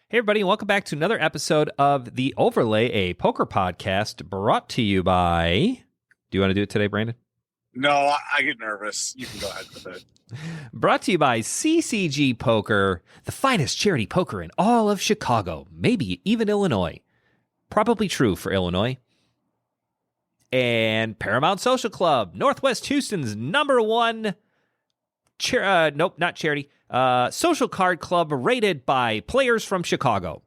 Hey, everybody, and welcome back to another episode of The Overlay, a poker podcast brought to you by... Do you want to do it today, Brandon? No, I get nervous. You can go ahead with it. Brought to you by CCG Poker, the finest charity poker in all of Chicago, maybe even Illinois. Probably true for Illinois. And Paramount Social Club, Northwest Houston's number one... not charity. Social card club rated by players from Chicago.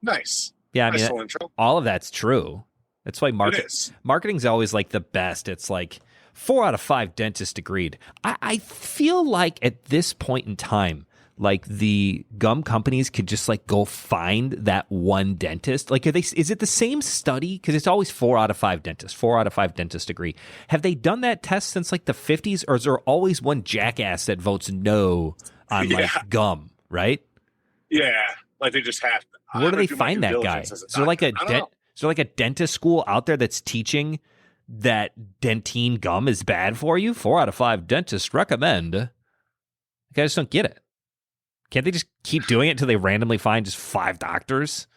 Nice. Yeah, I nice mean, intro. all of that's true. That's why marketing's always like the best. It's like 4 out of 5 dentists agreed. I feel like at this point in time, like the gum companies could just like go find that one dentist. Like, is it the same study? Because it's always 4 out of 5 dentists. 4 out of 5 dentists agree. Have they done that test since like the 50s, or is there always one jackass that votes no on like gum? Right? Yeah, like they just have. Where do they find that guy? Is there like a dentist school out there that's teaching that dentine gum is bad for you? 4 out of 5 dentists recommend. I just don't get it. Can't they just keep doing it until they randomly find just 5 doctors?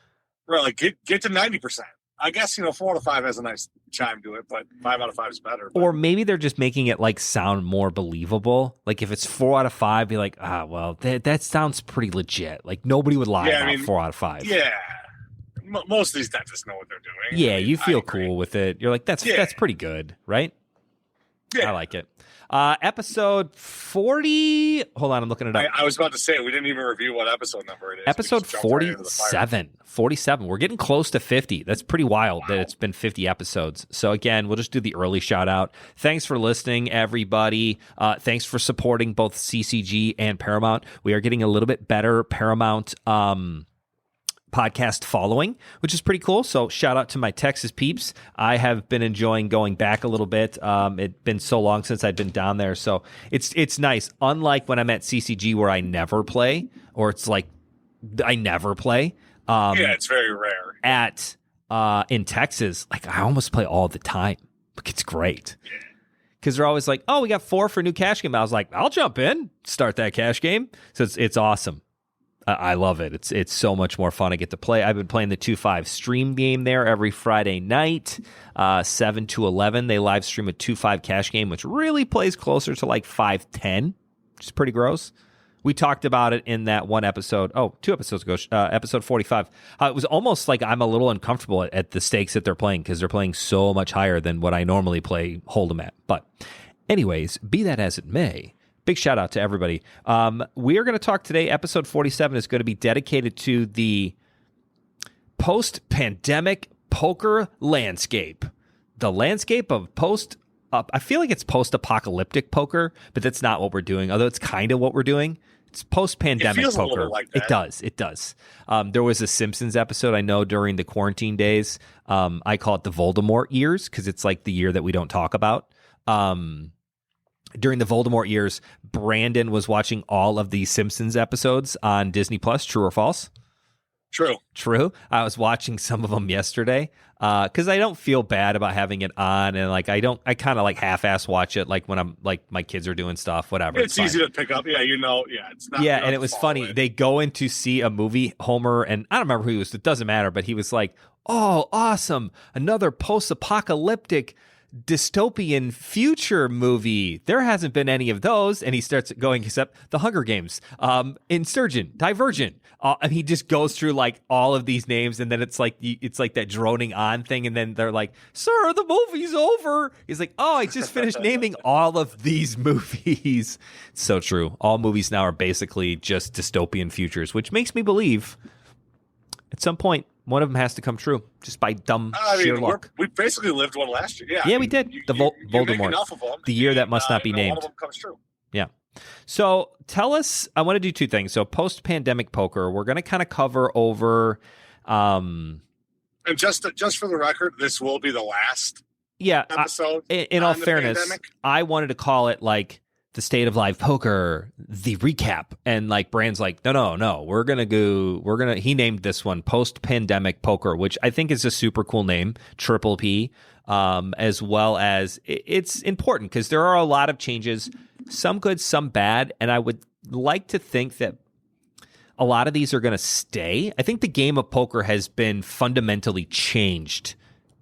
Right, like get to 90%. I guess 4 out of 5 has a nice chime to it, but 5 out of 5 is better. But... Or maybe they're just making it like sound more believable. Like if it's 4 out of 5, be like, well, that sounds pretty legit. Like nobody would lie about 4 out of 5. Yeah, most of these dentists know what they're doing. Yeah, you feel cool with it. You're like, that's pretty good, right? Yeah, I like it. Episode 40. Hold on, I'm looking it up. I was about to say, we didn't even review what episode number it is. Episode 47. 47. We're getting close to 50. That's pretty wild that it's been 50 episodes. So again, we'll just do the early shout out. Thanks for listening, everybody. Thanks for supporting both CCG and Paramount. We are getting a little bit better Paramount podcast following, which is pretty cool. So shout out to my Texas peeps. I have been enjoying going back a little bit. It's been so long since I've been down there. So it's nice. Unlike when I'm at CCG where I never play, or it's like I never play. It's very rare. In Texas, like I almost play all the time. Like it's great. Yeah. Because they're always like, oh, we got 4 for a new cash game. I was like, I'll jump in, start that cash game. So it's awesome. I love it. It's so much more fun. I get to play. I've been playing the 2-5 stream game there every Friday night, 7 to 11. They live stream a 2-5 cash game, which really plays closer to like 5-10, which is pretty gross. We talked about it in that one episode. 2 episodes ago, episode 45. It was almost like I'm a little uncomfortable at the stakes that they're playing because they're playing so much higher than what I normally play Hold'em at. But anyways, be that as it may, big shout out to everybody. We are going to talk today. Episode 47 is going to be dedicated to the post-pandemic poker landscape. The landscape of I feel like it's post-apocalyptic poker, but that's not what we're doing, although it's kind of what we're doing. It's post-pandemic poker. A little like that. It does. There was a Simpsons episode I know during the quarantine days. I call it the Voldemort years because it's like the year that we don't talk about. During the Voldemort years, Brandon was watching all of the Simpsons episodes on Disney Plus. True or false? True. I was watching some of them yesterday because I don't feel bad about having it on, and like I kind of like half-ass watch it like when I'm like my kids are doing stuff, whatever. It's easy to pick up. Yeah, it's not. Yeah, and it was funny. They go in to see a movie, Homer, and I don't remember who he was. It doesn't matter, but he was like, "Oh, awesome! Another post-apocalyptic dystopian future movie. There hasn't been any of those." And he starts going, except The Hunger Games, Insurgent, Divergent. And he just goes through like all of these names, and then it's like that droning on thing, and then they're like, "Sir, the movie's over." He's like, "Oh, I just finished naming all of these movies." It's so true. All movies now are basically just dystopian futures, which makes me believe at some point one of them has to come true, just by sheer luck. We basically lived one last year. Yeah, we did. Voldemort. The year that must not be named. One of them comes true. Yeah. So tell us, I want to do 2 things. So post-pandemic poker, we're going to kind of cover over. And just for the record, this will be the last episode. In all fairness, I wanted to call it like the state of live poker, the recap. And like Brand's like, no. He named this one post-pandemic poker, which I think is a super cool name, Triple P, as well as it's important because there are a lot of changes, some good, some bad. And I would like to think that a lot of these are going to stay. I think the game of poker has been fundamentally changed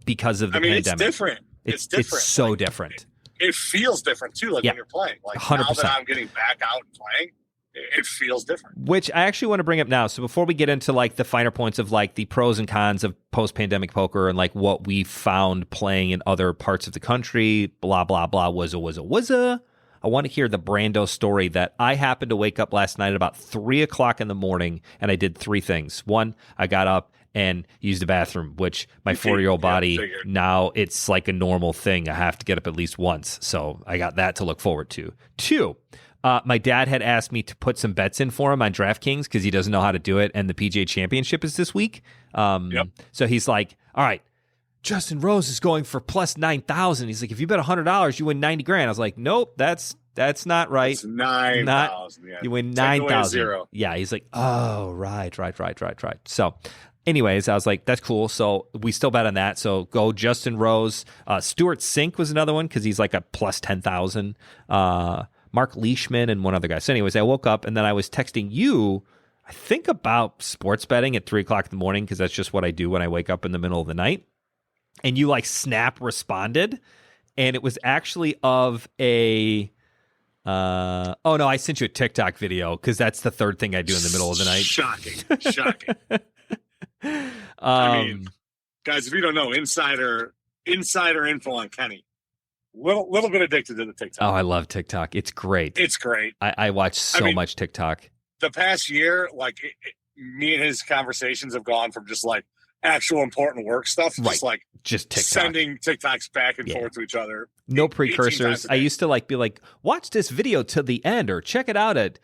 because of the pandemic. It's different. It's different. It's so different. It feels different too, like when you're playing. Like 100%. Now that I'm getting back out and playing, it feels different. Which I actually want to bring up now. So before we get into like the finer points of like the pros and cons of post-pandemic poker and like what we found playing in other parts of the country, blah, blah, blah, wizza. I want to hear the Brando story that I happened to wake up last night at about 3 o'clock in the morning, and I did 3 things. One, I got up and used the bathroom, which my 4-year-old body, now it's like a normal thing. I have to get up at least once. So I got that to look forward to. 2, my dad had asked me to put some bets in for him on DraftKings because he doesn't know how to do it, and the PGA Championship is this week. So he's like, all right, Justin Rose is going for plus 9,000. He's like, if you bet $100, you win 90 grand. I was like, nope, that's not right. It's 9,000. Yeah. You win 9,000. Yeah. He's like, oh, right. So anyways, I was like, that's cool. So we still bet on that. So go Justin Rose. Stuart Sink was another one because he's like a plus 10,000. Mark Leishman and one other guy. So anyways, I woke up and then I was texting you, I think about sports betting at 3 o'clock in the morning because that's just what I do when I wake up in the middle of the night. And you like snap responded, and it was actually of a oh no, I sent you a TikTok video because that's the third thing I do in the middle of the night. Shocking. I mean, guys, if you don't know, insider info on Kenny. Little bit addicted to the TikTok. Oh, I love TikTok. It's great. It's great. I watch so much TikTok. The past year, like me and his conversations have gone from just like actual important work stuff, just TikTok. Sending TikToks back and forth to each other. No precursors. I used to like be like, watch this video to the end or check it out at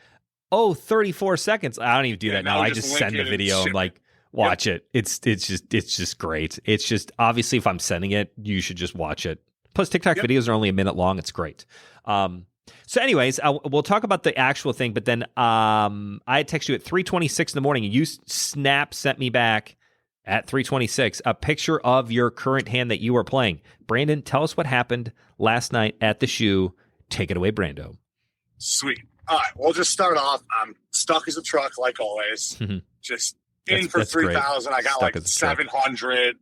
34 seconds. I don't even do that now. I just send the video and like watch it. It's just great. It's just obviously if I'm sending it, you should just watch it. Plus TikTok videos are only a minute long. It's great. So anyways, we'll talk about the actual thing, but then I texted you at 3:26 in the morning and you sent me back at 3:26, a picture of your current hand that you are playing. Brandon, tell us what happened last night at the shoe. Take it away, Brando. Sweet. All right, we'll just start off. I'm stuck as a truck, like always. Just in for 3,000. I got stuck like 700.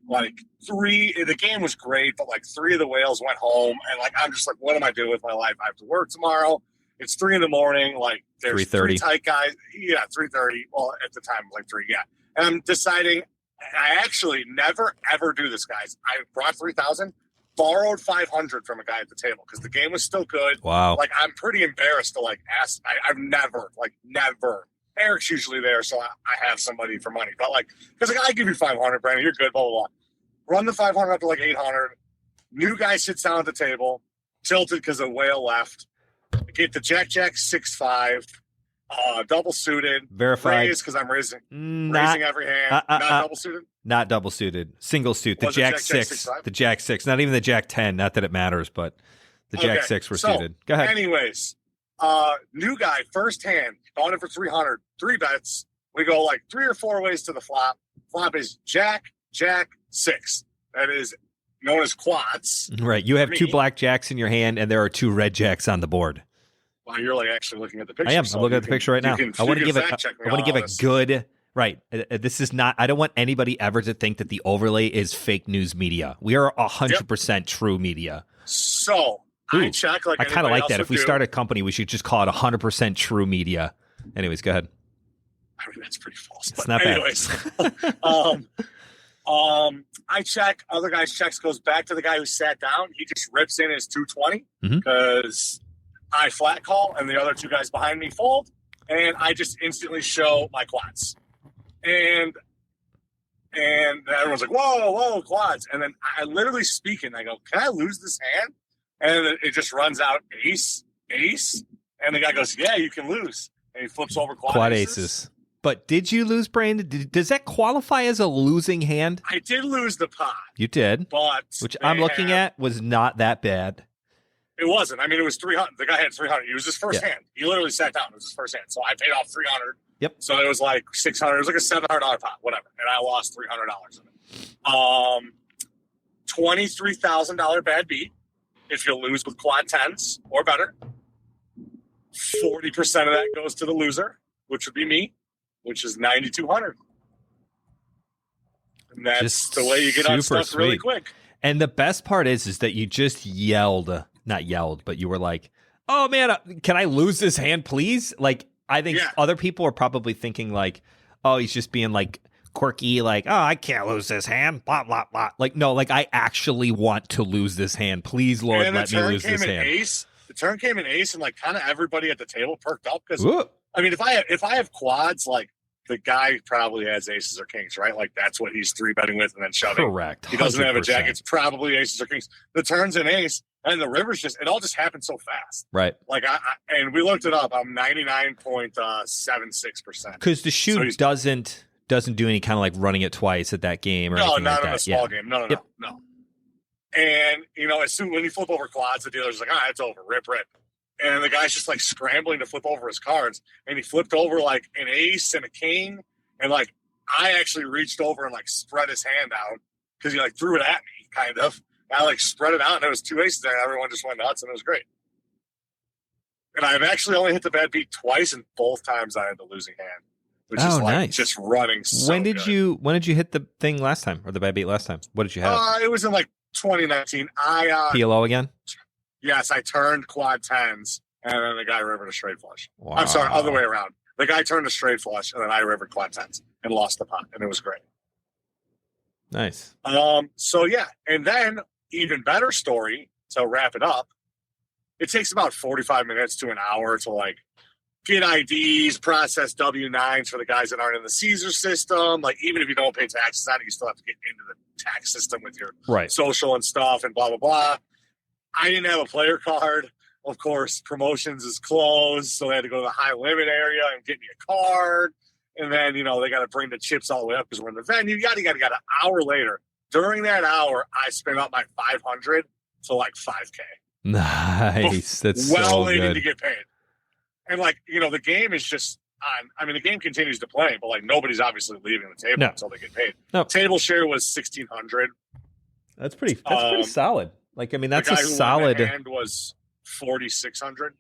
Like 3, the game was great, but like 3 of the whales went home. And like, I'm just like, what am I doing with my life? I have to work tomorrow. It's 3 in the morning. Like there's 3 tight guys. Yeah, 3:30. Well, at the time, like 3. Yeah. And I'm deciding, I actually never, ever do this, guys. I brought 3,000, borrowed 500 from a guy at the table because the game was still good. Wow. Like, I'm pretty embarrassed to, like, ask. I've never. Eric's usually there, so I have somebody for money. But, like, because like, I give you 500, Brandon, you're good, blah, blah, blah. Run the 500 up to, like, 800. New guy sits down at the table, tilted because the whale left. Get the Jack 6-5. Double suited, verified because I'm raising every hand. Not double suited. Not double suited. Single suit. The Jack 6. The Jack 6. Not even the Jack 10. Not that it matters, but the Jack 6 were suited. Go ahead. Anyways, new guy, first hand, on it for 300. 3 bets. We go like 3 or 4 ways to the flop. Flop is Jack 6. That is known as quads. Right. You have 2 black jacks in your hand, and there are 2 red jacks on the board. Well, you're like actually looking at the picture. I am. I'm looking at the picture right now. I want to give a good. Right. This is not. I don't want anybody ever to think that the overlay is fake news media. We are 100% true media. So I check like I kind of like that. If we start a company, we should just call it 100% true media. Anyways, go ahead. I mean, that's pretty false. It's not anyways, bad. I check. Other guys checks, goes back to the guy who sat down. He just rips in his 220 because I flat call and the other 2 guys behind me fold, and I just instantly show my quads. And everyone's like, whoa, quads. And then I literally speak and I go, can I lose this hand? And it just runs out ace. And the guy goes, yeah, you can lose. And he flips over quad aces. But did you lose, Brandon? Does that qualify as a losing hand? I did lose the pot. You did? But which I'm looking at was not that bad. It wasn't. I mean, it was 300. The guy had 300. It was his first hand. He literally sat down. It was his first hand. So I paid off 300. Yep. So it was like 600. It was like a $700 pot, whatever. And I lost $300 in it. $23,000 bad beat if you lose with quad 10s or better. 40% of that goes to the loser, which would be me. which is 9,200. And that's Just the way you get unstuck really quick. And the best part is that you just not yelled, but you were like, oh man, can I lose this hand, please? Like, I think other people are probably thinking like, oh, he's just being like quirky, like, oh, I can't lose this hand, blah, blah, blah. Like, no, like I actually want to lose this hand. Please, Lord, let me lose this hand. The turn came in ace, and like kind of everybody at the table perked up because I mean, if I have quads, like the guy probably has aces or kings, right? Like that's what he's 3-betting with and then shoving. Correct. 100%. He doesn't have a jack. It's probably aces or kings. The turn's an ace, and the river's it all just happened so fast. Right. Like and we looked it up. I'm 99.76%. Because the shoot doesn't do any kind of like running it twice at that game or anything like that. No, not in a small game. No. And as soon when you flip over quads, the dealer's like, it's over, rip. And the guy's just like scrambling to flip over his cards. And he flipped over like an ace and a king. And like, I actually reached over and like spread his hand out because he like threw it at me kind of. I like spread it out and there was 2 aces there and everyone just went nuts and it was great. And I've actually only hit the bad beat twice and both times I had the losing hand, which is like nice. Just running so When did you hit the thing last time or the bad beat last time? What did you have? It was in like 2019. PLO again? Yes, I turned quad tens, and then the guy rivered a straight flush. Wow. I'm sorry, other way around. The guy turned a straight flush, and then I rivered quad tens and lost the pot, and it was great. Nice. So, yeah, and then even better story, to wrap it up, it takes about 45 minutes to an hour to, like, get IDs, process W-9s for the guys that aren't in the Caesar system. Like, even if you don't pay taxes on it, you still have to get into the tax system with your social and stuff and blah, blah, blah. I didn't have a player card. Of course, promotions is closed, so they had to go to the high limit area and get me a card. And then, they got to bring the chips all the way up because we're in the venue. Yada, yada, yada. An hour later, during that hour, I spent up my 500 to like 5K. Nice. That's well so waiting good. to get paid. And like, the game is just on. I mean, the game continues to play, but like nobody's obviously leaving the table until they get paid. No. Table share was 1,600. That's pretty solid. Like, I mean, that's the guy a solid. Who won the hand was 4,600.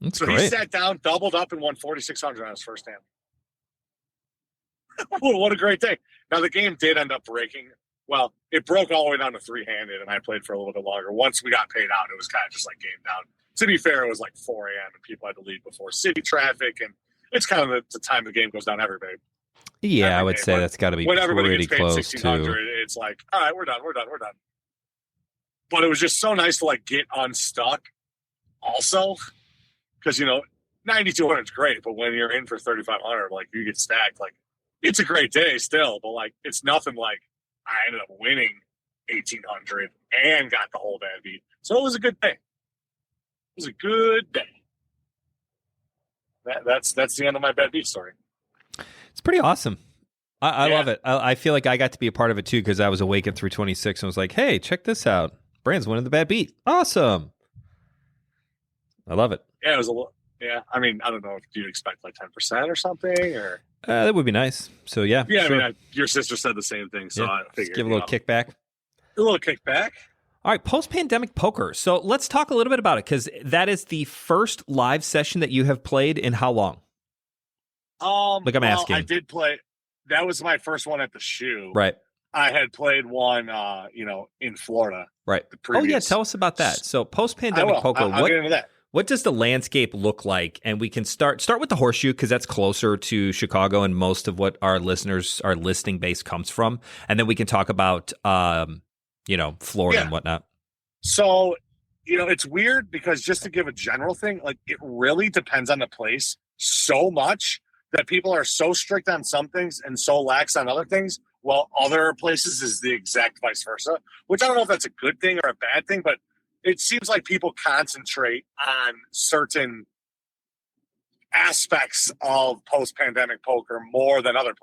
That's so great. He sat down, doubled up, and won 4,600 on his first hand. What a great day! Now the game did end up breaking. Well, it broke all the way down to 3-handed, and I played for a little bit longer. Once we got paid out, it was kind of just like game down. To be fair, it was like 4 a.m. and people had to leave before city traffic, and it's kind of the time the game goes down every day. Yeah, I would say that's got to be pretty close to. It's like, all right, we're done. But it was just so nice to like get unstuck also because 9,200 is great, but when you're in for 3,500, like you get stacked, like it's a great day still, but like it's nothing like I ended up winning 1,800 and got the whole bad beat. So it was a good day. It was a good day. That's the end of my bad beat story. It's pretty awesome. I love it. I feel like I got to be a part of it too because I was awake at 326 and was like, hey, check this out. Brand's winning the bad beat. Awesome. I love it. Yeah, it was a little. Yeah, I mean, I don't know if you'd expect like 10% or something, or that would be nice. So yeah, yeah. Sure. I mean, your sister said the same thing, so I figured give a little kickback. A little kickback. All right, post-pandemic poker. So let's talk a little bit about it because that is the first live session that you have played in how long? I'm asking. I did play. That was my first one at the Shoe. Right. I had played one, in Florida. Right. Oh yeah, tell us about that. So post-pandemic poker. I'll get into that. What does the landscape look like? And we can start with the Horseshoe because that's closer to Chicago and most of what our listeners, our listening base comes from. And then we can talk about, Florida and whatnot. So, it's weird because just to give a general thing, like it really depends on the place so much that people are so strict on some things and so lax on other things. While other places is the exact vice versa, which I don't know if that's a good thing or a bad thing, but it seems like people concentrate on certain aspects of post-pandemic poker more than other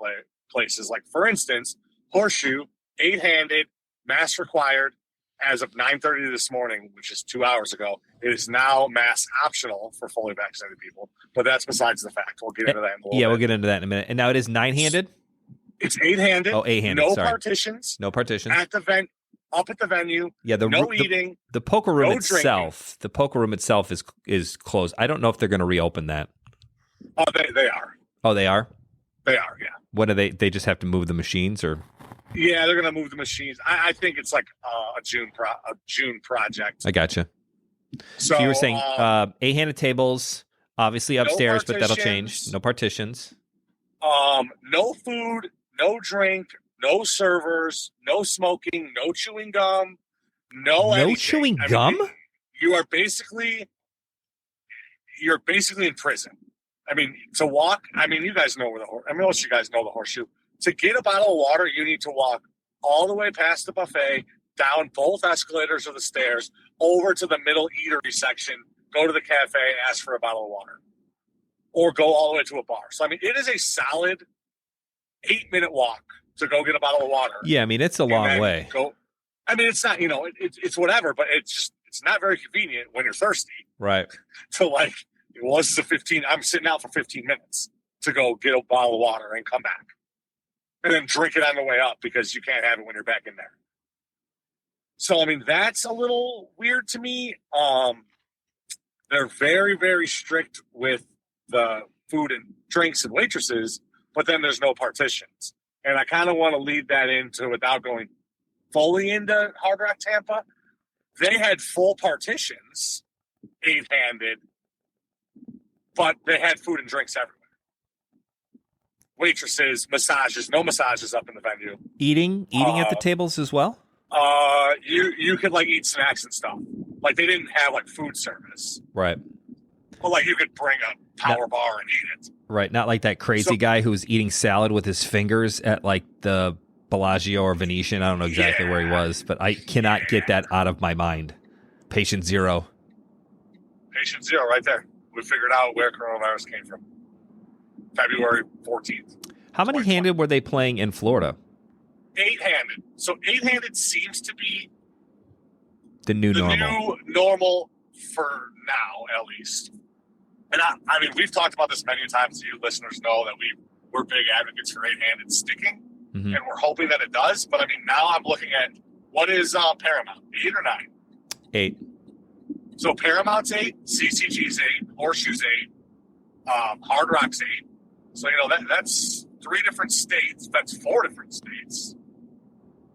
places. Like, for instance, Horseshoe, 8-handed, mass required as of 9:30 this morning, which is 2 hours ago. It is now mass optional for fully vaccinated people, but that's besides the fact. We'll get into that in a little bit. We'll get into that in a minute. And now it is 9-handed? It's 8-handed. Oh, 8-handed. No sorry. partitions. No partitions. Up at the venue. Yeah, eating. The poker room itself. The poker room itself is closed. I don't know if they're going to reopen that. Oh, they are. Oh, they are? They are, yeah. What do they just have to move the machines, or? Yeah, they're going to move the machines. I think it's like a June project. I gotcha. So you were saying 8-handed tables, obviously upstairs, but that'll change. No partitions. No food, no drink, no servers, no smoking, no chewing gum, no anything. Chewing gum? You're basically in prison. I mean, to walk. I mean, you guys know most of you guys know the Horseshoe. To get a bottle of water, you need to walk all the way past the buffet, down both escalators or the stairs, over to the middle eatery section, go to the cafe, ask for a bottle of water, or go all the way to a bar. So, I mean, it is a solid 8-minute walk to go get a bottle of water. Yeah, I mean, it's a long way. I mean, it's not, it's whatever, but it's not very convenient when you're thirsty. Right. So, like, I'm sitting out for 15 minutes to go get a bottle of water and come back. And then drink it on the way up because you can't have it when you're back in there. So, I mean, that's a little weird to me. They're very, very strict with the food and drinks and waitresses, but then there's no partitions. And I kind of want to lead that into, without going fully into Hard Rock Tampa, they had full partitions, 8-handed, but they had food and drinks everywhere. Waitresses, massages, no massages up in the venue. Eating at the tables as well? You could like eat snacks and stuff. Like they didn't have like food service. Right. But like you could bring a power bar and eat it. Right. Not like that crazy guy who was eating salad with his fingers at like the Bellagio or Venetian. I don't know exactly where he was, but I cannot get that out of my mind. Patient zero. Patient zero right there. We figured out where coronavirus came from. February 14th. How many handed were they playing in Florida? 8-handed. So 8-handed seems to be the new normal. New normal for now, at least. And I mean, we've talked about this many times. You listeners know that we're big advocates for 8-handed sticking, and we're hoping that it does. But I mean, now I'm looking at what is Paramount, 8 or 9? 8. So Paramount's 8, CCG's 8, Horseshoe's 8, Hard Rock's 8. So, that's 3 different states. That's 4 different states.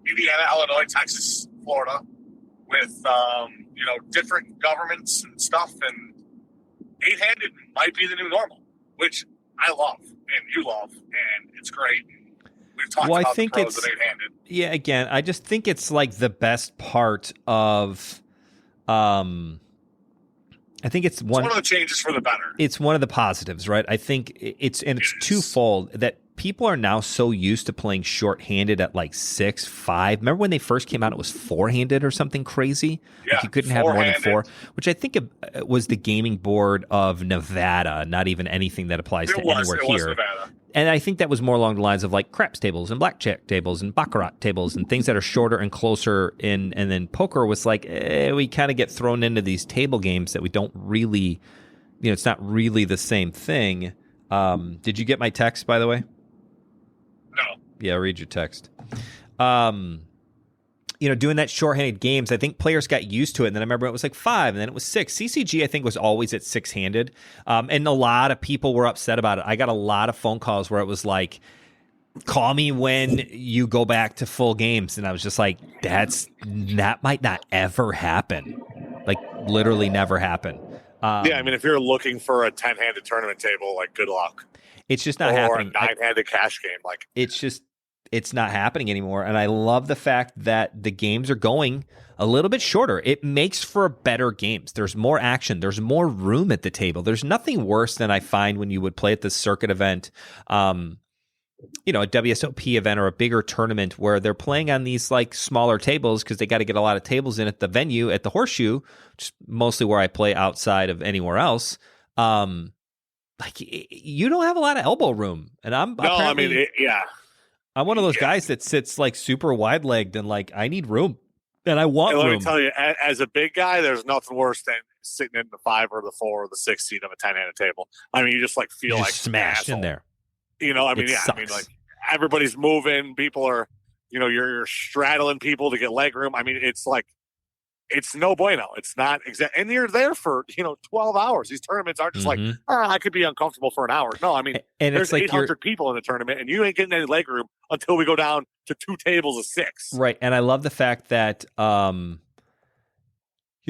Indiana, Illinois, Texas, Florida, with, different governments and stuff. And 8-handed might be the new normal, which I love and you love, and it's great. We've talked about the pros of 8-handed. Yeah, again, I just think it's like the best part of I think it's one of the changes for the better. It's one of the positives, right? I think it's twofold that people are now so used to playing short-handed at like 6, 5. Remember when they first came out, it was 4-handed or something crazy? Yeah, like you couldn't have more than 4, which I think was the gaming board of Nevada, not even anything that applies to anywhere here. Was Nevada. And I think that was more along the lines of like craps tables and blackjack tables and baccarat tables and things that are shorter and closer in. And then poker was like, we kind of get thrown into these table games that we don't really, it's not really the same thing. Did you get my text, by the way? No. Yeah, read your text. Doing that short-handed games, I think players got used to it. And then I remember it was like 5, and then it was 6. CCG, I think, was always at 6-handed. And a lot of people were upset about it. I got a lot of phone calls where it was like, call me when you go back to full games. And I was just like, that might not ever happen. Like, literally never happen. I mean, if you're looking for a 10-handed tournament table, like, good luck. It's just not happening. Or a 9-handed cash game. Like, it's not happening anymore. And I love the fact that the games are going a little bit shorter. It makes for better games. There's more action. There's more room at the table. There's nothing worse than I find when you would play at the circuit event, a WSOP event or a bigger tournament where they're playing on these like smaller tables because they got to get a lot of tables in at the venue at the Horseshoe, which is mostly where I play outside of anywhere else. Like you don't have a lot of elbow room. And I'm one of those guys that sits like super wide legged and like I need room and I want room. Let me tell you, as a big guy, there's nothing worse than sitting in the 5 or the 4 or the 6 seat of a 10-handed table. I mean, you just like feel like smashed in there. Like everybody's moving. People are, you're straddling people to get leg room. I mean, it's like it's no bueno. It's not exact. And you're there for, 12 hours. These tournaments aren't just like, I could be uncomfortable for an hour. No, I mean, and there's it's like 800 people in the tournament, and you ain't getting any leg room until we go down to 2 tables of 6. Right. And I love the fact that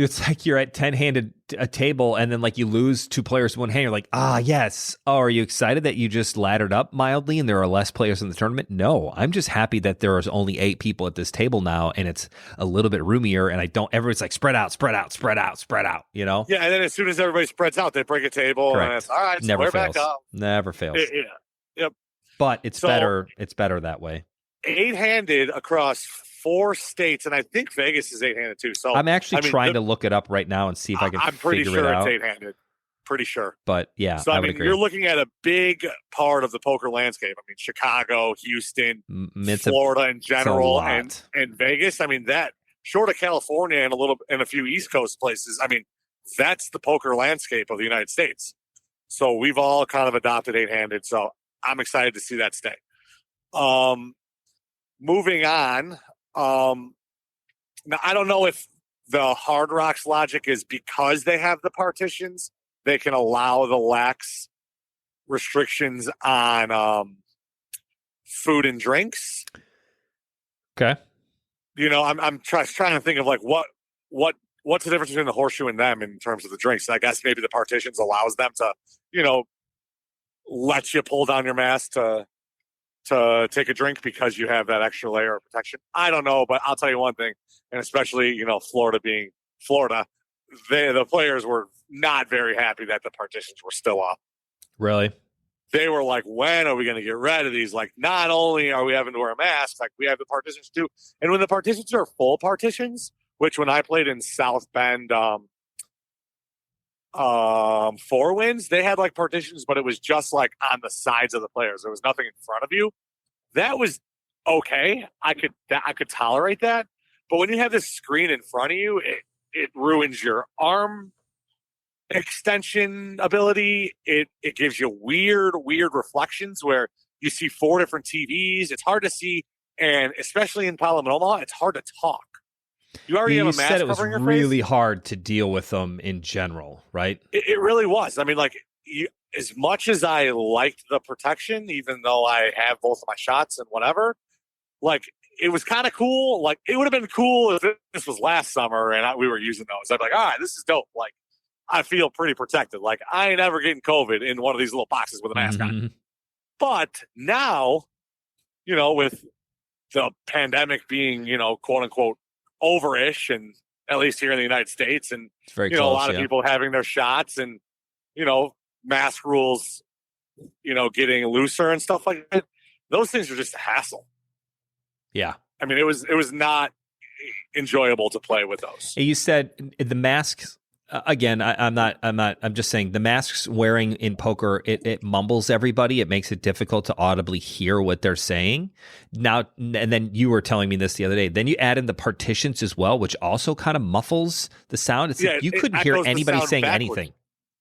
it's like you're at 10-handed a table, and then like you lose 2 players in one hand. You're like, yes. Oh, are you excited that you just laddered up mildly and there are less players in the tournament? No, I'm just happy that there is only 8 people at this table now, and it's a little bit roomier, and everyone's like spread out, Yeah, and then as soon as everybody spreads out, they break a table. Correct. And it's all right. Never we're fails. back up. Never fails. Yeah. Yep. But it's better. It's better that way. 8-handed across 4 states, and I think Vegas is 8-handed too. So I'm actually trying to look it up right now and see if I can. I'm pretty figure sure it out. it's 8-handed. Pretty sure. But yeah, so I would agree. You're looking at a big part of the poker landscape. I mean, Chicago, Houston, Florida in general, and Vegas. I mean, that short of California and a few East Coast places. I mean, that's the poker landscape of the United States. So we've all kind of adopted 8-handed. So I'm excited to see that stay. Moving on. Now, I don't know if the Hard Rock's logic is because they have the partitions, they can allow the lax restrictions on food and drinks. Okay. I'm trying to think of like what's the difference between the Horseshoe and them in terms of the drinks. I guess maybe the partitions allows them to, let you pull down your mask to take a drink because you have that extra layer of protection. I don't know, but I'll tell you one thing, and especially, Florida being Florida, the players were not very happy that the partitions were still up. Really? They were like, when are we going to get rid of these? Like, not only are we having to wear a mask, like we have the partitions too. And when the partitions are full partitions, which when I played in South Bend, 4 Winds, they had like partitions, but it was just like on the sides of the players. There was nothing in front of you. That was okay. I could tolerate that. But when you have this screen in front of you, it ruins your arm extension ability. It gives you weird reflections where you see 4 different TVs. It's hard to see, and especially in Palomar and Omaha, it's hard to talk. You already have a mask said it was covering your really face. hard to deal with them in general, right? It really was. I mean, like, as much as I liked the protection, even though I have both of my shots and whatever, like, it was kind of cool. Like, it would have been cool if this was last summer and we were using those. I'd be like, all right, this is dope. Like, I feel pretty protected. Like, I ain't ever getting COVID in one of these little boxes with a mask on. But now, with the pandemic being, quote unquote, over-ish, and at least here in the United States, and it's very close, a lot of people having their shots, and mask rules getting looser and stuff like that, those things are just a hassle. Yeah, I mean, it was not enjoyable to play with those. You said the masks again. I'm just saying the masks wearing in poker, it mumbles everybody. It makes it difficult to audibly hear what they're saying. Now, and then you were telling me this the other day. Then you add in the partitions as well, which also kind of muffles the sound. It's like you couldn't hear anybody saying anything.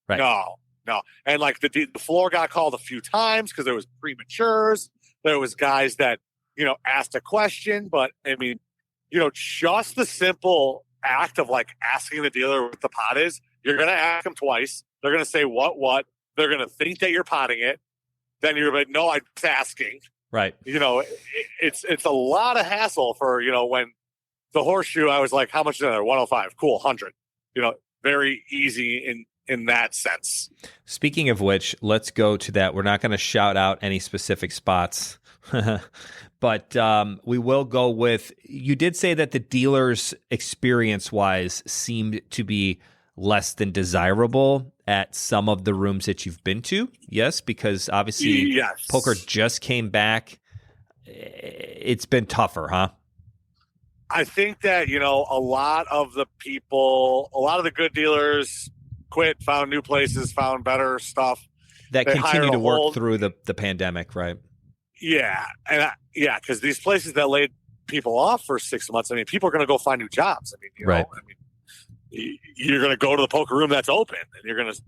Right? No. And like the floor got called a few times because there was prematures. There was guys that asked a question, but I mean, just the simple act of like asking the dealer what the pot is, you're going to ask them twice. They're going to say what. They're going to think that you're potting it. Then you're like, no, I'm just asking. Right. It's a lot of hassle for, when the Horseshoe, I was like, how much is there? 105. Cool. 100. Very easy in that sense. Speaking of which, let's go to that. We're not going to shout out any specific spots. But we will go with, you did say that the dealers experience-wise seemed to be less than desirable at some of the rooms that you've been to. Yes, because obviously poker just came back. It's been tougher, huh? I think that, a lot of the good dealers quit, found new places, found better stuff. That continue to work through the pandemic, right? Yeah. And because these places that laid people off for 6 months, I mean, people are going to go find new jobs. I mean, right. You're going to go to the poker room that's open, and you're going to,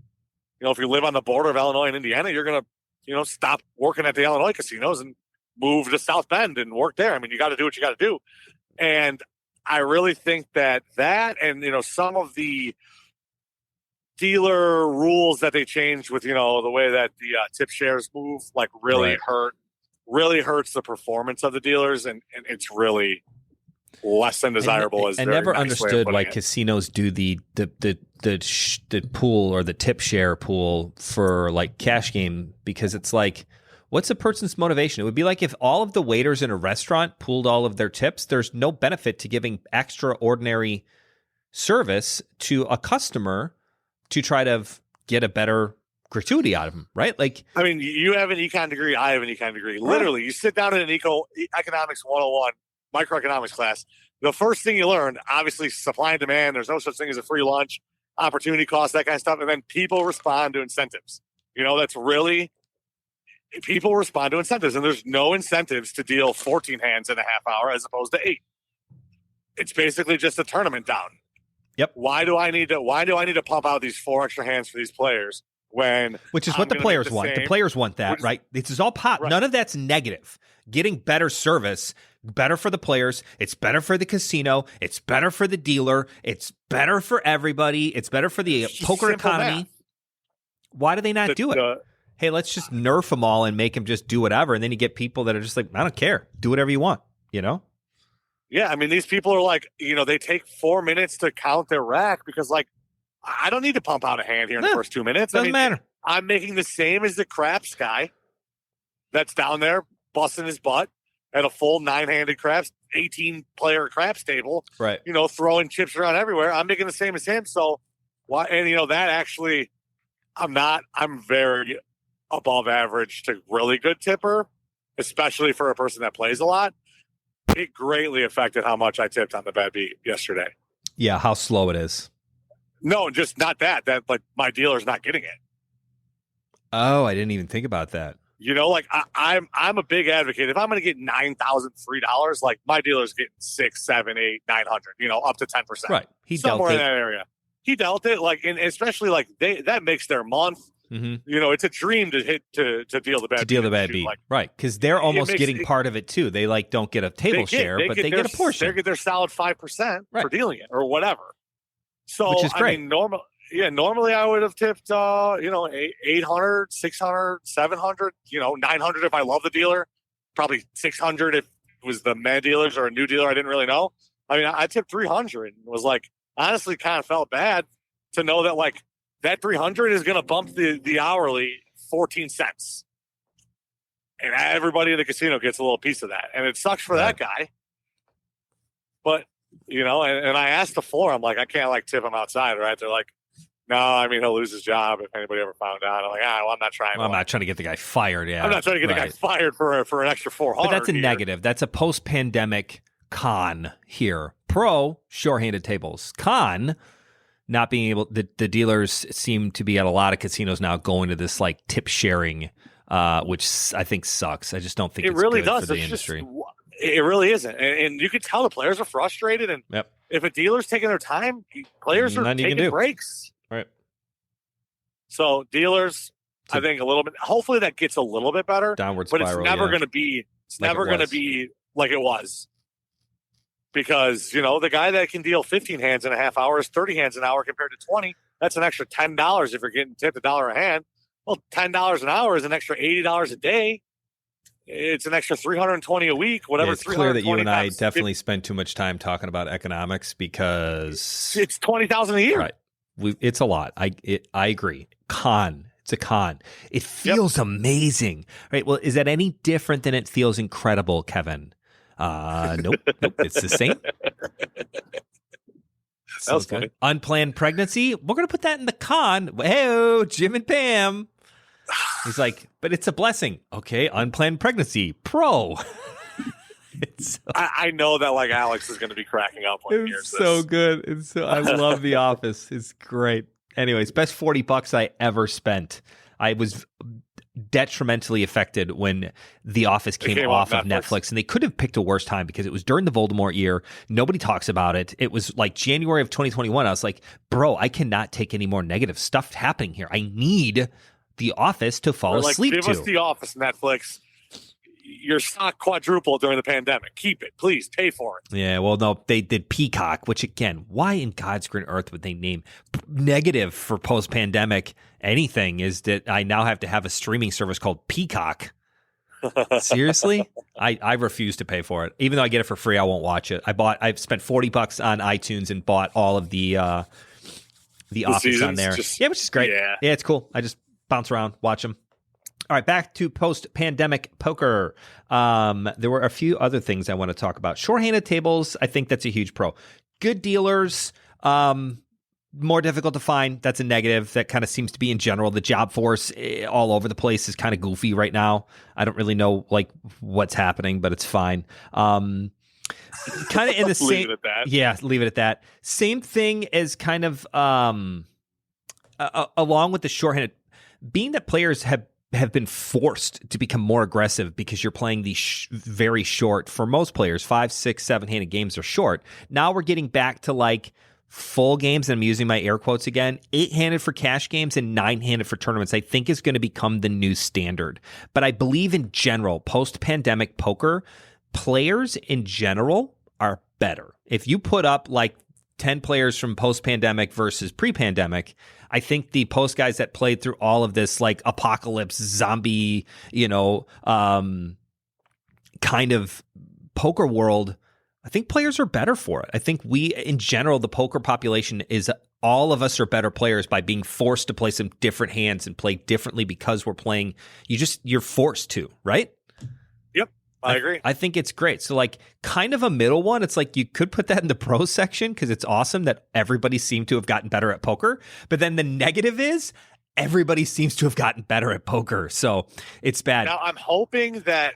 if you live on the border of Illinois and Indiana, you're going to, stop working at the Illinois casinos and move to South Bend and work there. I mean, you got to do what you got to do. And I really think that and, some of the dealer rules that they changed with, the way that the tip shares move, like really hurts the performance of the dealers. And it's really less than desirable. I never understood why casinos do the pool or the tip share pool for like cash game, because it's like, what's a person's motivation? It would be like if all of the waiters in a restaurant pooled all of their tips. There's no benefit to giving extraordinary service to a customer to try to get a better gratuity out of them, right? Like, I mean, you have an econ degree, I have an econ degree. Literally, you sit down in an economics 101 microeconomics class. The first thing you learn, obviously, supply and demand. There's no such thing as a free lunch, opportunity cost, that kind of stuff. And then people respond to incentives. That's really, people respond to incentives. And there's no incentives to deal 14 hands in a half hour as opposed to 8. It's basically just a tournament down. Yep. Why do I need to pump out these 4 extra hands for these players which is what the players want. The players want that, right? This is all pot. Right. None of that's negative. Getting better service, better for the players. It's better for the casino. It's better for the dealer. It's better for everybody. It's better for the poker economy. Math. Why do they not do it? Hey, let's just nerf them all and make them just do whatever. And then you get people that are just like, I don't care. Do whatever you want, Yeah, I mean, these people are like, they take 4 minutes to count their rack because, like, I don't need to pump out a hand here in the first 2 minutes. Doesn't matter. I'm making the same as the craps guy that's down there busting his butt at a full 9-handed craps, 18-player craps table, right? Throwing chips around everywhere. I'm making the same as him. So why? And that actually, I'm very above average to really good tipper, especially for a person that plays a lot. It greatly affected how much I tipped on the bad beat yesterday. Yeah, how slow it is. No, just not that. That, like, my dealer's not getting it. Oh, I didn't even think about that. Like, I'm a big advocate. If I'm going to get $9,003, like, my dealer's getting 6, 7, 8, 900. Up to 10%. Right. He somewhere dealt in that area. He dealt it, like, and especially like that makes their month. Mm-hmm. It's a dream to hit to deal the bad beat. Like, right? Because they're almost getting part of it too. They like don't get a table share, but they get a portion. They get their solid 5% for dealing it or whatever. So, which is great. I mean, normally I would have tipped, 800, 600, 700, 900 if I love the dealer, probably 600 if it was the mad dealers or a new dealer I didn't really know. I mean, I tipped 300 and was like, honestly, kind of felt bad to know that, like, that 300 is going to bump the hourly 14 cents. And everybody in the casino gets a little piece of that. And it sucks for that guy. But, and I asked the floor, I'm like, I can't, like, tip him outside, right? They're like, no, I mean, he'll lose his job if anybody ever found out. I'm like, well, I'm not trying. I'm not trying to get the guy fired. Yeah, I'm not trying to get the guy fired for an extra 400. But that's a negative. That's a post-pandemic con here. Pro, short-handed tables. Con, not being able. The dealers seem to be at a lot of casinos now going to this like tip sharing, which I think sucks. I just don't think it it's really good does. for the industry. It really isn't, and you can tell the players are frustrated. And if a dealer's taking their time, players are taking breaks. Right. So dealers, I think a little bit. Hopefully that gets a little bit better. Downward spiral. But it's never going to be. It's never going to be like it was. Because the guy that can deal 15 hands in a half hour is 30 hands an hour compared to 20. That's an extra $10 if you're getting tipped $1 a hand. Well, $10 an hour is an extra $80 a day. It's an extra $320 a week. Whatever. It's clear that you and I definitely spend too much time talking about economics because it's $20,000 a year. Right. It's a lot. I agree. It's a con. It feels amazing. Right. Well, is that any different than it feels incredible, Kevin? Nope. It's the same. That was funny. Unplanned pregnancy. We're going to put that in the con. Hey, Jim and Pam. He's like, but it's a blessing. Okay. Unplanned pregnancy. Pro. I know that like Alex is going to be cracking up when he hears this. It's so good. I love The Office. It's great. Anyways, best $40 I ever spent. I was detrimentally affected when The Office came off of Netflix, and they could have picked a worse time because it was during the Voldemort year. Nobody talks about it. It was like January of 2021. I was like, bro, I cannot take any more negative stuff happening here. I need The Office to fall asleep to. Give us The Office, Netflix. your stock quadrupled during the pandemic. Keep it, please. Pay for it. Yeah, well, no, they did Peacock, which again, why in God's green earth would they name negative for post-pandemic anything? Is that I now have to have a streaming service called Peacock. Seriously? I refuse to pay for it. Even though I get it for free, I won't watch it. I've spent $40 on iTunes and bought all of the Office on there. Yeah, which is great. Yeah, it's cool. I just bounce around, watch them. All right, back to post-pandemic poker. There were a few other things I want to talk about. Shorthanded tables, I think that's a huge pro. Good dealers, more difficult to find. That's a negative. That kind of seems to be in general. The job force all over the place is kind of goofy right now. I don't really know what's happening, but it's fine. Kind of in the same. Leave it at that. Yeah, leave it at that. Same thing as kind of along with the shorthanded, being that players have been forced to become more aggressive because you're playing these very short, for most players, 5, 6, 7-handed games are short. Now we're getting back to full games, and I'm using my air quotes again, 8-handed for cash games and 9-handed for tournaments, I think is going to become the new standard. But I believe in general, post-pandemic poker, players in general are better. If you put up 10 players from post-pandemic versus pre-pandemic, I think the post guys that played through all of this apocalypse, zombie, kind of poker world, I think players are better for it. I think in general, the poker population is all of us are better players by being forced to play some different hands and play differently because we're playing. You're forced to, right? I agree. I think it's great. So kind of a middle one. It's you could put that in the pro section because it's awesome that everybody seemed to have gotten better at poker. But then the negative is everybody seems to have gotten better at poker. So it's bad. Now I'm hoping that,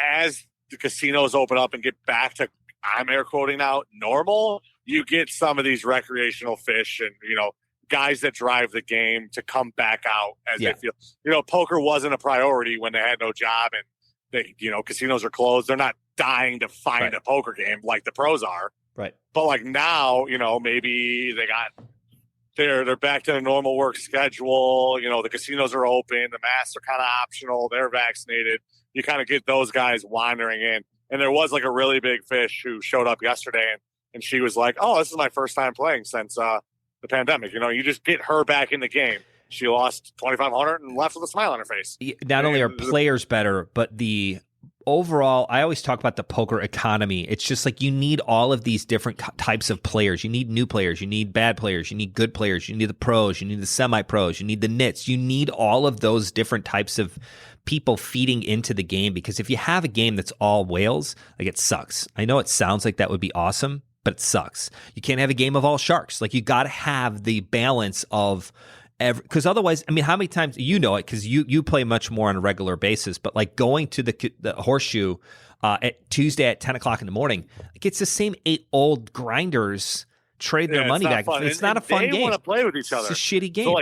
as the casinos open up and get back to, I'm air quoting now, normal, you get some of these recreational fish and, guys that drive the game to come back out as they feel, poker wasn't a priority when they had no job and, casinos are closed. They're not dying to find a poker game like the pros are. Right. But now, maybe they're back to the normal work schedule. The casinos are open. The masks are kind of optional. They're vaccinated. You kind of get those guys wandering in. And there was a really big fish who showed up yesterday and she was like, oh, this is my first time playing since the pandemic. You just get her back in the game. She lost 2,500 and left with a smile on her face. Not only are players better, but the overall, I always talk about the poker economy. It's just you need all of these different types of players. You need new players. You need bad players. You need good players. You need the pros. You need the semi-pros. You need the nits. You need all of those different types of people feeding into the game because if you have a game that's all whales, it sucks. I know it sounds like that would be awesome, but it sucks. You can't have a game of all sharks. You got to have the balance of because otherwise, how many times it because you play much more on a regular basis, but going to the Horseshoe at Tuesday at 10 o'clock in the morning, it's the same 8 old grinders trade their money back. It's not a fun game. They want to play with each other. It's a shitty game.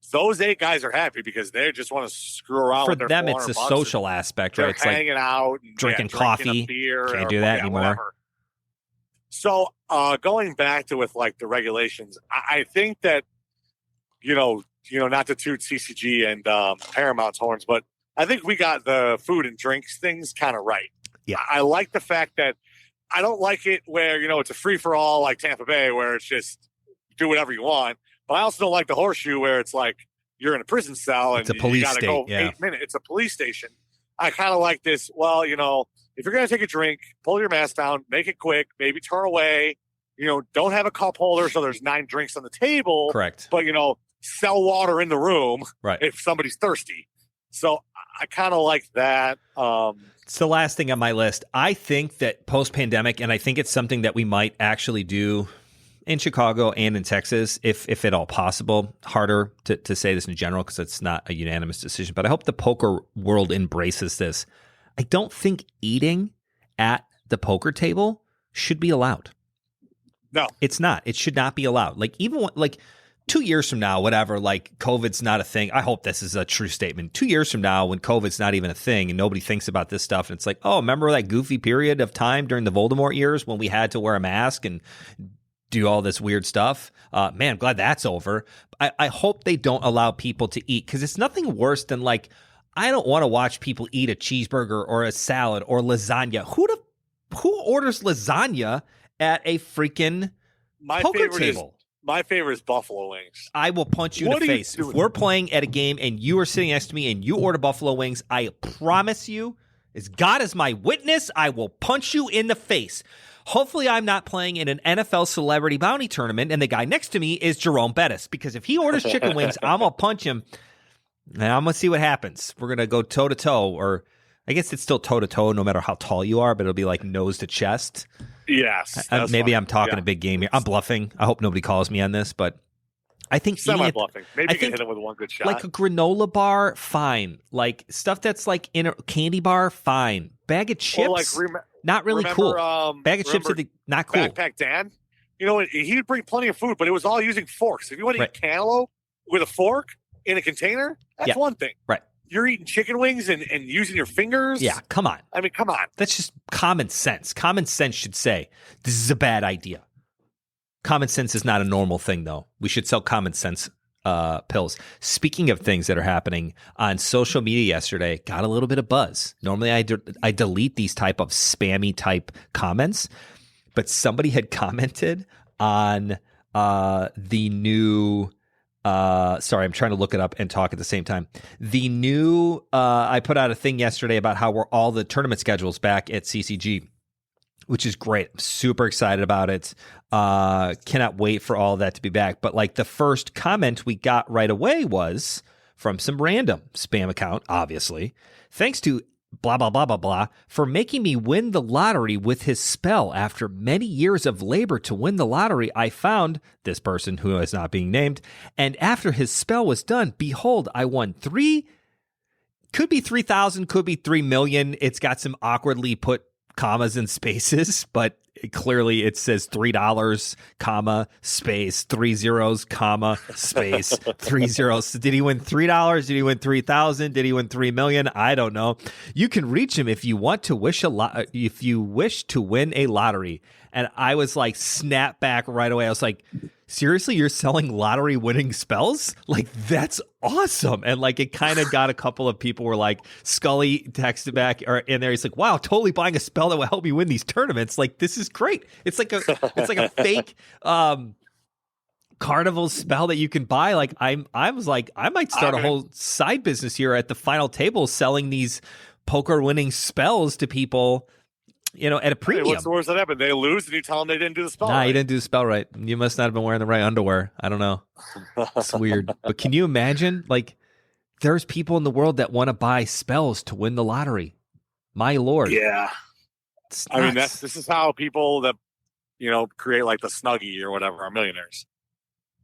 So those 8 guys are happy because they just want to screw around. For with their them, it's a social aspect, right? It's hanging out, and, drinking coffee. Beer Can't do that anymore. Whatever. So going back to with the regulations, I think that. Not to toot CCG and Paramount's horns, but I think we got the food and drinks things kind of right. Yeah. I like the fact that I don't like it where, it's a free for all like Tampa Bay where it's just do whatever you want. But I also don't like the Horseshoe where it's you're in a prison cell and it's a police you got to go 8 minutes. It's a police station. I kind of like this. Well, if you're going to take a drink, pull your mask down, make it quick, maybe turn away. Don't have a cup holder so there's 9 drinks on the table. Correct. But, sell water in the room if somebody's thirsty. So I kind of like that. It's the last thing on my list. I think that post-pandemic, and I think it's something that we might actually do in Chicago and in Texas, if at all possible. Harder to say this in general because it's not a unanimous decision, but I hope the poker world embraces this. I don't think eating at the poker table should be allowed. No. It's not. It should not be allowed. Even 2 years from now, whatever, COVID's not a thing. I hope this is a true statement. 2 years from now, when COVID's not even a thing and nobody thinks about this stuff, and it's remember that goofy period of time during the Voldemort years when we had to wear a mask and do all this weird stuff? Man, I'm glad that's over. I hope they don't allow people to eat because it's nothing worse than I don't want to watch people eat a cheeseburger or a salad or lasagna. Who orders lasagna at a freaking poker table? My favorite is buffalo wings. I will punch you in the face. If we're playing at a game and you are sitting next to me and you order buffalo wings, I promise you, as God is my witness, I will punch you in the face. Hopefully I'm not playing in an NFL celebrity bounty tournament and the guy next to me is Jerome Bettis, because if he orders chicken wings, I'm going to punch him and I'm going to see what happens. We're going to go toe-to-toe, or I guess it's still toe-to-toe no matter how tall you are, but it'll be like nose to chest. Yes. Maybe I'm talking a big game here. I'm bluffing. I hope nobody calls me on this, but I think semi-bluffing. Maybe you can hit him with one good shot. Like a granola bar, fine. Like stuff that's like in a candy bar, fine. Bag of chips, not really cool. Bag of chips are not cool. Backpack Dan, he would bring plenty of food, but it was all using forks. If you want to eat cantaloupe with a fork in a container, that's one thing. Right. You're eating chicken wings and using your fingers? Yeah, come on. I mean, come on. That's just common sense. Common sense should say, this is a bad idea. Common sense is not a normal thing, though. We should sell common sense pills. Speaking of things that are happening on social media yesterday, got a little bit of buzz. Normally, I delete these type of spammy type comments, but somebody had commented on the new... sorry, I'm trying to look it up and talk at the same time. The new, I put out a thing yesterday about how we're all the tournament schedules back at CCG, which is great. I'm super excited about it. Cannot wait for all of that to be back. But like the first comment we got right away was from some random spam account, obviously. Thanks to blah, blah, blah, blah, blah, for making me win the lottery with his spell. After many years of labor to win the lottery, I found this person who is not being named. And after his spell was done, behold, I won could be 3,000, could be 3 million. It's got some awkwardly put commas and spaces, but clearly it says $3, comma, space, 3 zeros, comma, space, 3 zeros. Did he win $3? Did he win 3,000? Did he win 3 million? I don't know. You can reach him if you want to if you wish to win a lottery. And I was like, snap back right away. I was like, seriously, you're selling lottery winning spells? Like, that's awesome. And like, it kind of got a couple of people were like, Scully texted back or in there. He's like, wow, totally buying a spell that will help me win these tournaments. Like, this is great. It's like a fake, carnival spell that you can buy. Like, I was like, I might start a whole side business here at the final table selling these poker winning spells to people, at a premium. Hey, what's the worst that happened? They lose and you tell them they didn't do the spell right. You didn't do the spell right. You must not have been wearing the right underwear. I don't know. It's weird. But can you imagine, like, there's people in the world that want to buy spells to win the lottery. My Lord. Yeah. I mean, this is how people that, create like the Snuggie or whatever are millionaires.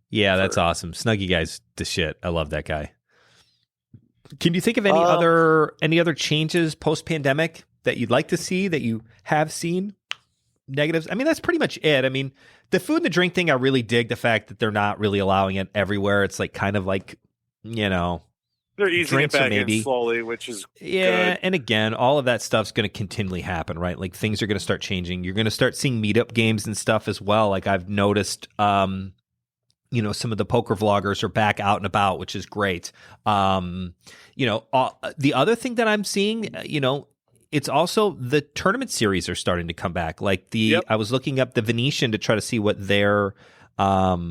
Yeah, that's awesome. Snuggie guy's the shit. I love that guy. Can you think of any other changes post-pandemic that you'd like to see, that you have seen? Negatives? I mean, that's pretty much it. I mean, the food and the drink thing, I really dig the fact that they're not really allowing it everywhere. It's like kind of like, they're easing it back in slowly, which is good. And again, all of that stuff's going to continually happen, right? Like things are going to start changing. You're going to start seeing meetup games and stuff as well. Like I've noticed, some of the poker vloggers are back out and about, which is great. The other thing that I'm seeing, it's also the tournament series are starting to come back. Like I was looking up the Venetian to try to see what their, what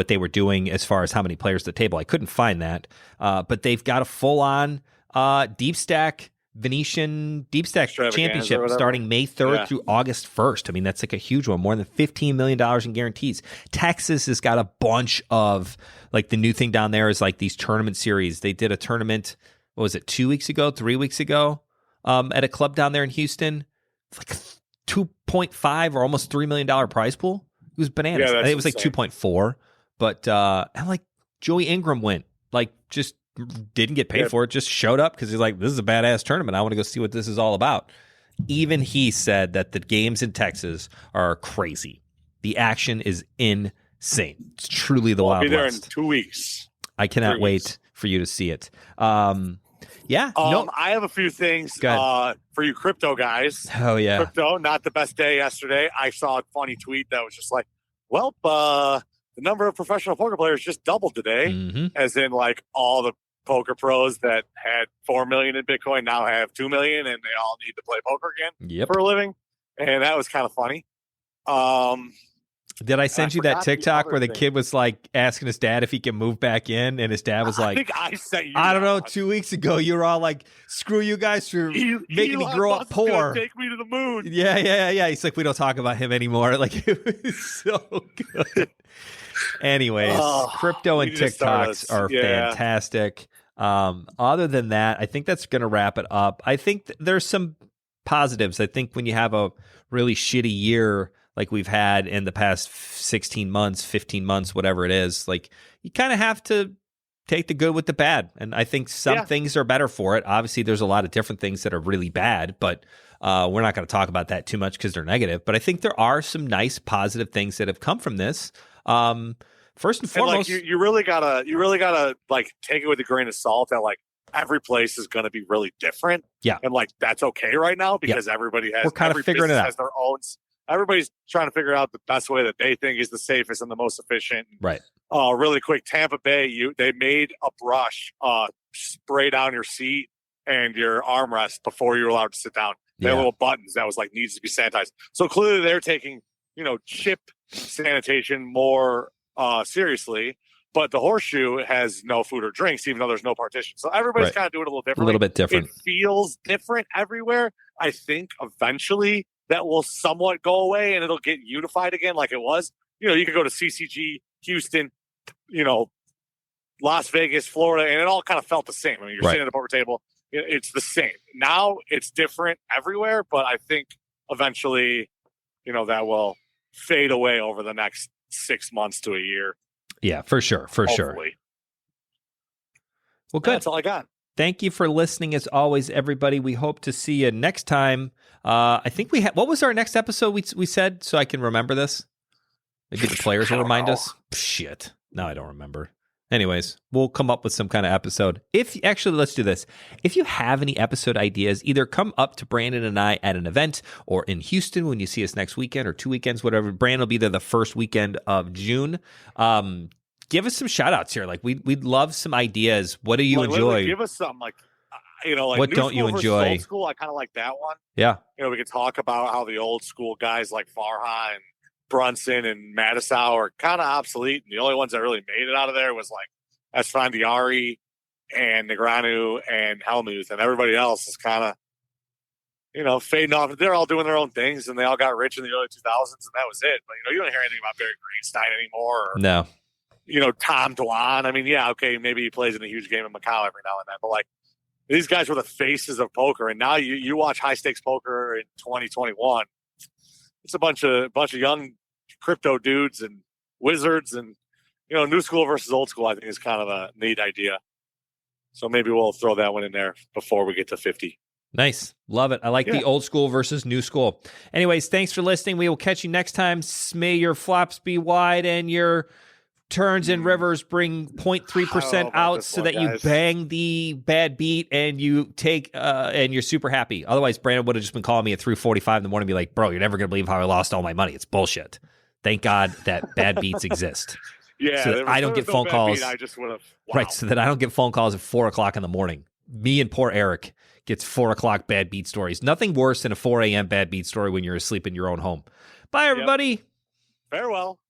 they were doing as far as how many players at the table. I couldn't find that, but they've got a full on deep stack Venetian Deep Stack Championship starting May 3rd through August 1st. I mean, that's like a huge one, more than $15 million in guarantees. Texas has got a bunch of, like, the new thing down there is like these tournament series. They did a tournament, what was it, 3 weeks ago, at a club down there in Houston. It's like 2.5 or almost $3 million prize pool. It was bananas. I think it was like 2.4. But and like Joey Ingram went, like, just didn't get paid for it, just showed up because he's like, this is a badass tournament. I want to go see what this is all about. Even he said that the games in Texas are crazy. The action is insane. It's truly the Wild West. I'll be there in 2 weeks. I cannot wait for you to see it. I have a few things for you crypto guys. Oh, yeah. Crypto, not the best day yesterday. I saw a funny tweet that was just like, the number of professional poker players just doubled today, as in like all the poker pros that had 4 million in Bitcoin now have 2 million, and they all need to play poker again for a living. And that was kind of funny. Did I send you that TikTok where the kid was like asking his dad if he can move back in, and his dad was like, I think I sent you. I don't know. 2 weeks ago, you were all like, "Screw you guys for making me grow up poor." Take me to the moon. Yeah. He's like, we don't talk about him anymore. Like, it was so good. Anyways, crypto and TikToks are fantastic. Other than that, I think that's going to wrap it up. I think there's some positives. I think when you have a really shitty year like we've had in the past 16 months, 15 months, whatever it is, like you kind of have to take the good with the bad. And I think some things are better for it. Obviously, there's a lot of different things that are really bad, but we're not going to talk about that too much because they're negative. But I think there are some nice positive things that have come from this. First and foremost, like, you really gotta like take it with a grain of salt that like every place is going to be really different. Yeah, and like that's okay right now because everybody has. We're kind of figuring it out. Has their own. Everybody's trying to figure out the best way that they think is the safest and the most efficient. Right. Really quick, Tampa Bay, they made a brush spray down your seat and your armrest before you were allowed to sit down. They had little buttons that was like needs to be sanitized. So clearly they're taking chip sanitation more seriously. But the Horseshoe has no food or drinks, even though there's no partition. So everybody's kind of doing it a little differently. A little bit different. It feels different everywhere. I think eventually that will somewhat go away and it'll get unified again like it was. You could go to CCG, Houston, Las Vegas, Florida, and it all kind of felt the same. I mean, you're sitting at a poker table. It's the same. Now it's different everywhere, but I think eventually, that will fade away over the next 6 months to a year. Yeah, for sure. Hopefully. Well, good. That's all I got. Thank you for listening as always, everybody. We hope to see you next time. I think what was our next episode we said so I can remember this? Maybe the players will remind us. Shit. No, I don't remember. Anyways, we'll come up with some kind of episode. Let's do this. If you have any episode ideas, either come up to Brandon and I at an event or in Houston when you see us next weekend or 2 weekends, whatever. Brandon will be there the first weekend of June. Give us some shout outs here. Like we'd love some ideas. What do you enjoy? Give us some like what don't you enjoy? Old school, I kind of like that one. Yeah. We could talk about how the old school guys like Farha and Brunson and Mattisau are kind of obsolete. And the only ones that really made it out of there was like Esfandiari and Negreanu and Helmuth, and everybody else is kind of, fading off. They're all doing their own things, and they all got rich in the early 2000s, and that was it. But, you don't hear anything about Barry Greenstein anymore. Or, no. Tom Dwan. I mean, yeah, okay, maybe he plays in a huge game in Macau every now and then, but like these guys were the faces of poker, and now you watch high stakes poker in 2021. It's a bunch of young crypto dudes and wizards, and new school versus old school. I think is kind of a neat idea. So maybe we'll throw that one in there before we get to 50. Nice. Love it. I like the old school versus new school. Anyways, thanks for listening. We will catch you next time. May your flops be wide and your turns and rivers bring 0.3% out so that you bang the bad beat and you take and you're super happy. Otherwise, Brandon would have just been calling me at 3:45 in the morning and be like, bro, you're never going to believe how I lost all my money. It's bullshit. Thank God that bad beats exist. Yeah, so that I don't get phone calls. I just would have right, so that I don't get phone calls at 4:00 in the morning. Me and poor Eric gets 4:00 bad beat stories. Nothing worse than a 4 a.m. bad beat story when you're asleep in your own home. Bye, everybody. Farewell.